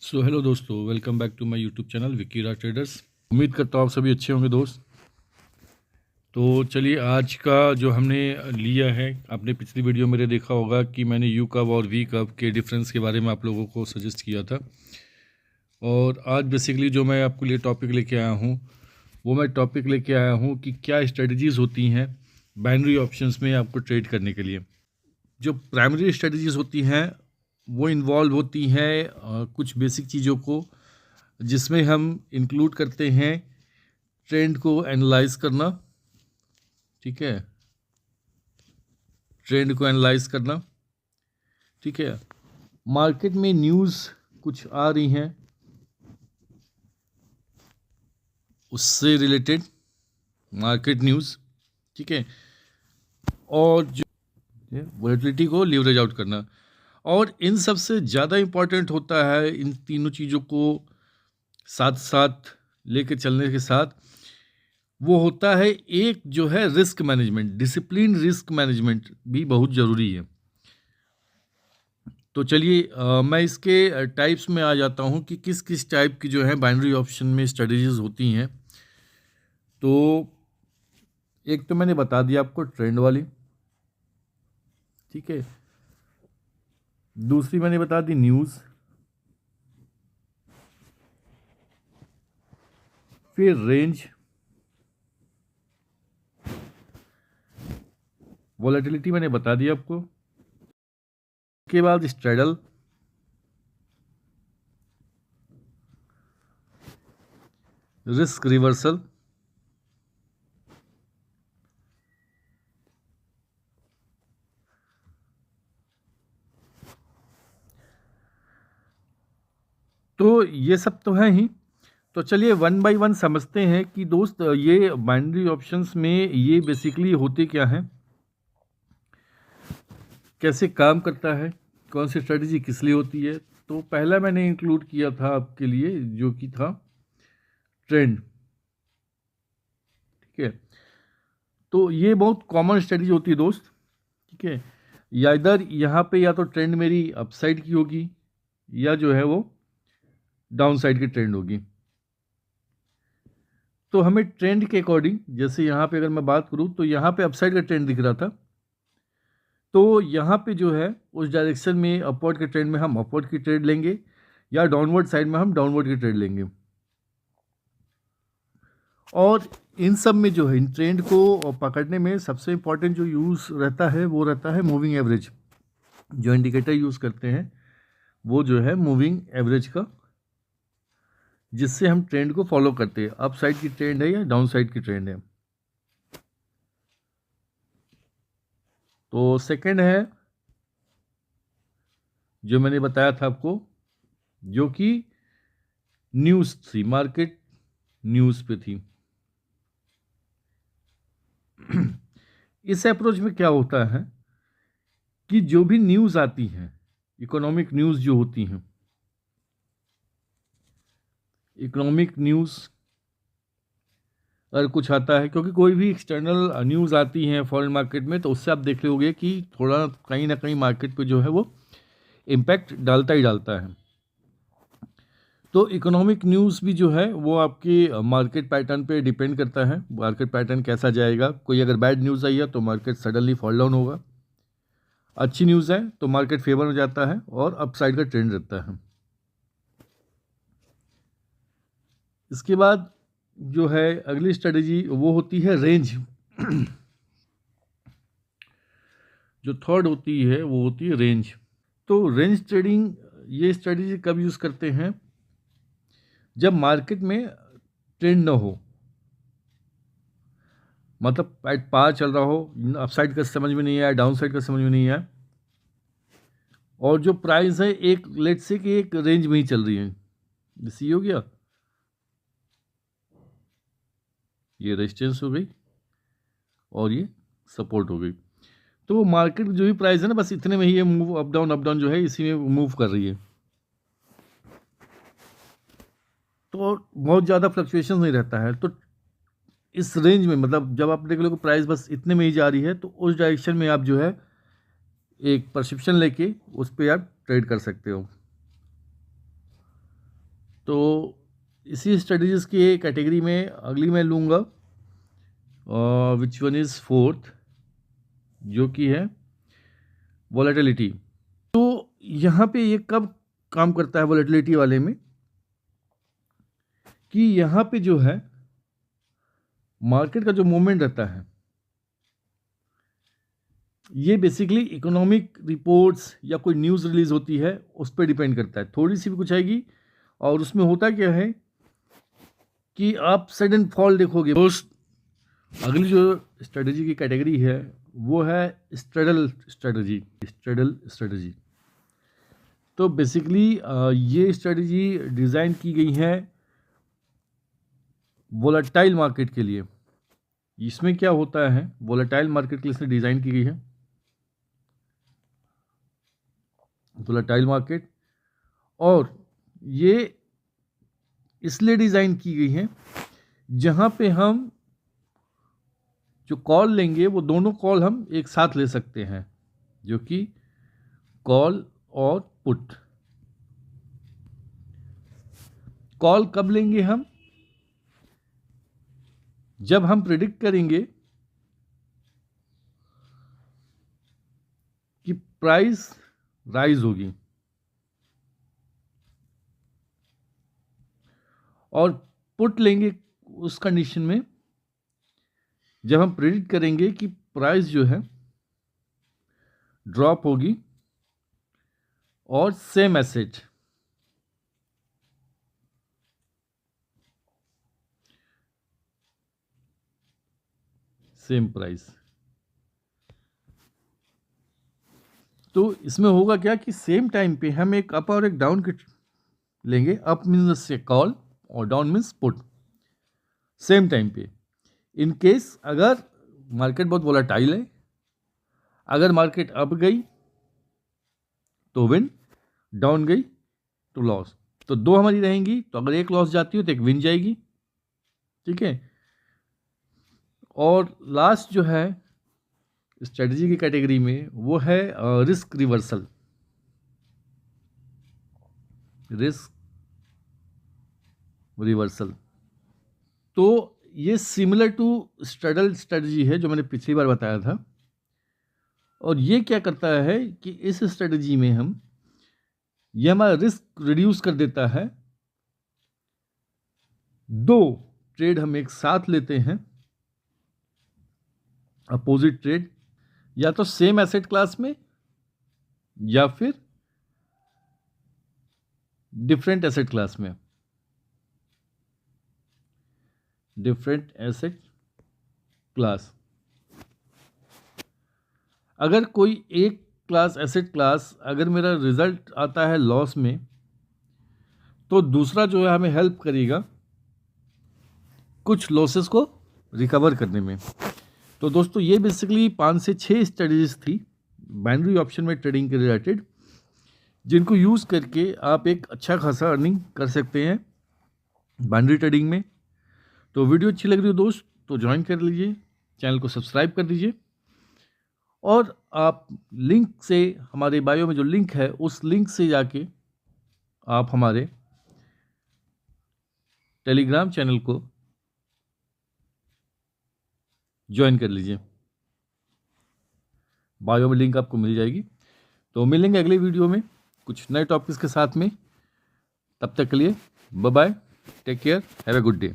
सो hello दोस्तों, welcome back to my YouTube channel Vikira Traders. उम्मीद करता हूँ आप सभी अच्छे होंगे दोस्त। तो चलिए, आज का जो हमने लिया है, आपने पिछली वीडियो मेरे देखा होगा कि मैंने यू कव और वी कव के डिफरेंस के बारे में आप लोगों को सजेस्ट किया था। और आज बेसिकली जो मैं आपके लिए टॉपिक लेके आया हूँ, वो मैं टॉपिक लेके आया हूँ कि क्या स्ट्रेटजीज़ होती हैं बाइनरी ऑप्शंस में आपको ट्रेड करने के लिए। जो प्राइमरी स्ट्रेटजीज़ होती हैं वो इन्वॉल्व होती हैं कुछ बेसिक चीज़ों को, जिसमें हम इंक्लूड करते हैं ट्रेंड को एनालाइज करना। ठीक है, ट्रेंड को एनालाइज करना। ठीक है, मार्केट में न्यूज़ कुछ आ रही हैं, उससे रिलेटेड मार्केट न्यूज़। ठीक है, और जो वोलेटिलिटी को लीवरेज आउट करना। और इन सब से ज़्यादा इम्पॉर्टेंट होता है इन तीनों चीज़ों को साथ साथ लेके चलने के साथ वो होता है एक जो है risk management, discipline risk management भी बहुत ज़रूरी है। तो चलिए मैं इसके टाइप्स में आ जाता हूँ कि किस किस टाइप की जो है बाइनरी ऑप्शन में स्ट्रेटजीज होती हैं। तो एक तो मैंने बता दिया आपको ट्रेंड वाली, ठीक है। दूसरी मैंने बता दी न्यूज़, फिर रेंज, वॉलेटिलिटी मैंने बता दिया आपको, उसके बाद स्ट्रेडल, रिस्क रिवर्सल, तो ये सब तो है ही। तो चलिए वन बाय वन समझते हैं कि दोस्त ये बाइनरी ऑप्शंस में ये बेसिकली होते क्या हैं, कैसे काम करता है, कौन सी स्ट्रेटजी किस लिए होती है। तो पहला मैंने इंक्लूड किया था आपके लिए जो कि था ट्रेंड। ठीक है, तो ये बहुत कॉमन स्ट्रेटजी होती है दोस्त। ठीक है, या इधर यहाँ पे या तो ट्रेंड मेरी अपसाइड की होगी या जो है वो डाउन साइड की ट्रेंड होगी। तो हमें ट्रेंड के अकॉर्डिंग, जैसे यहाँ पे अगर मैं बात करूँ तो यहाँ पे अपसाइड का ट्रेंड दिख रहा था, तो यहाँ पे जो है उस डायरेक्शन में अपवर्ड के ट्रेंड में हम अपवर्ड की ट्रेड लेंगे या डाउनवर्ड साइड में हम डाउनवर्ड की ट्रेड लेंगे। और इन सब में जो है इन ट्रेंड को पकड़ने में सबसे इम्पॉर्टेंट जो यूज़ रहता है वो रहता है मूविंग एवरेज। जो इंडिकेटर यूज़ करते हैं वो जो है मूविंग एवरेज का, जिससे हम ट्रेंड को फॉलो करते हैं, अप साइड की ट्रेंड है या डाउन साइड की ट्रेंड है। तो सेकंड है जो मैंने बताया था आपको, जो कि न्यूज़ थी, मार्केट न्यूज़ पे थी। इस अप्रोच में क्या होता है कि जो भी न्यूज़ आती हैं, इकोनॉमिक न्यूज़ जो होती हैं, इकोनॉमिक न्यूज़ अगर कुछ आता है, क्योंकि कोई भी एक्सटर्नल न्यूज़ आती हैं फॉरेन मार्केट में, तो उससे आप देख लोगे कि थोड़ा कहीं ना कहीं मार्केट पे जो है वो इम्पैक्ट डालता ही डालता है। तो इकोनॉमिक न्यूज़ भी जो है वो आपके मार्केट पैटर्न पे डिपेंड करता है, मार्केट पैटर्न कैसा जाएगा। कोई अगर बैड न्यूज़ आई है तो मार्केट सडनली फॉल डाउन होगा, अच्छी न्यूज़ है तो मार्केट फेवर हो जाता है और अपसाइड का ट्रेंड रहता है। इसके बाद जो है अगली स्ट्रेटजी वो होती है रेंज। जो थर्ड होती है वो होती है रेंज। तो रेंज ट्रेडिंग, ये स्ट्रेटजी कब यूज़ करते हैं, जब मार्केट में ट्रेंड ना हो, मतलब पार चल रहा हो, अपसाइड का समझ में नहीं आया, डाउन साइड का समझ में नहीं आया, और जो प्राइस है एक लेट से कि एक रेंज में ही चल रही है। जैसे ये हो गया, ये रेजिस्टेंस हो गई और ये सपोर्ट हो गई। तो मार्केट जो भी प्राइस है ना, बस इतने में ही ये मूव अप डाउन जो है इसी में मूव कर रही है। तो बहुत ज़्यादा फ्लक्चुएशन नहीं रहता है। तो इस रेंज में, मतलब जब आप देख लो कि प्राइस बस इतने में ही जा रही है, तो उस डायरेक्शन में आप जो है एक परसेप्शन लेके उस पर आप ट्रेड कर सकते हो। तो इसी स्ट्रेटजीज़ की कैटेगरी में अगली मैं लूँगा विच वन इज़ फोर्थ, जो कि है वॉलेटिलिटी। तो यहाँ पे ये कब काम करता है वॉलेटिलिटी वाले में, कि यहाँ पे जो है मार्केट का जो मूवमेंट रहता है ये बेसिकली इकोनॉमिक रिपोर्ट्स या कोई न्यूज़ रिलीज होती है उस पर डिपेंड करता है। थोड़ी सी भी कुछ आएगी और उसमें होता क्या है कि आप सडन फॉल देखोगे। दोस्त, अगली जो स्ट्रेटजी की कैटेगरी है वो है स्ट्रेडल स्ट्रेटजी। तो बेसिकली ये स्ट्रेटजी डिज़ाइन की गई है वोलेटाइल मार्केट के लिए। इसमें क्या होता है, वोलेटाइल मार्केट के लिए इसने डिज़ाइन की गई है वोलेटाइल मार्केट, और ये इसलिए डिज़ाइन की गई है जहाँ पे हम जो कॉल लेंगे वो दोनों कॉल हम एक साथ ले सकते हैं, जो कि कॉल और पुट। कॉल कब लेंगे हम, जब हम प्रेडिक्ट करेंगे कि प्राइस राइज होगी, और पुट लेंगे उस कंडीशन में जब हम प्रेडिक्ट करेंगे कि प्राइस जो है ड्रॉप होगी और सेम एसेट सेम प्राइस। तो इसमें होगा क्या कि सेम टाइम पे हम एक अप और एक डाउन के लेंगे। अप मीन्स से कॉल और down means put, same time पे। इन केस अगर मार्केट बहुत वोलेटाइल है, अगर मार्केट अप गई तो विन, डाउन गई तो लॉस। तो दो हमारी रहेंगी, तो अगर एक लॉस जाती है तो एक विन जाएगी, ठीक है। और लास्ट जो है स्ट्रेटजी की कैटेगरी में वो है रिस्क रिवर्सल। तो ये सिमिलर टू स्ट्रेडल स्ट्रेटजी है जो मैंने पिछली बार बताया था। और ये क्या करता है कि इस स्ट्रेटजी में ये हमारा रिस्क रिड्यूस कर देता है। दो ट्रेड हम एक साथ लेते हैं, अपोजिट ट्रेड, या तो सेम एसेट क्लास में या फिर डिफरेंट एसेट क्लास में। डिफरेंट एसेट क्लास, अगर कोई एक क्लास एसेट क्लास अगर मेरा रिजल्ट आता है लॉस में, तो दूसरा जो है हमें हेल्प करेगा कुछ लॉसेस को रिकवर करने में। तो दोस्तों ये बेसिकली 5 से 6 स्ट्रेटजीज थी बाइनरी ऑप्शन में ट्रेडिंग के रिलेटेड, जिनको यूज़ करके आप एक अच्छा खासा अर्निंग कर सकते हैं बाइनरी ट्रेडिंग में। तो वीडियो अच्छी लग रही हो दोस्त तो ज्वाइन कर लीजिए, चैनल को सब्सक्राइब कर दीजिए, और आप लिंक से, हमारे बायो में जो लिंक है उस लिंक से जाके आप हमारे टेलीग्राम चैनल को ज्वाइन कर लीजिए। बायो में लिंक आपको मिल जाएगी। तो मिलेंगे अगले वीडियो में कुछ नए टॉपिक्स के साथ में। तब तक के लिए bye bye, take care, have a good day.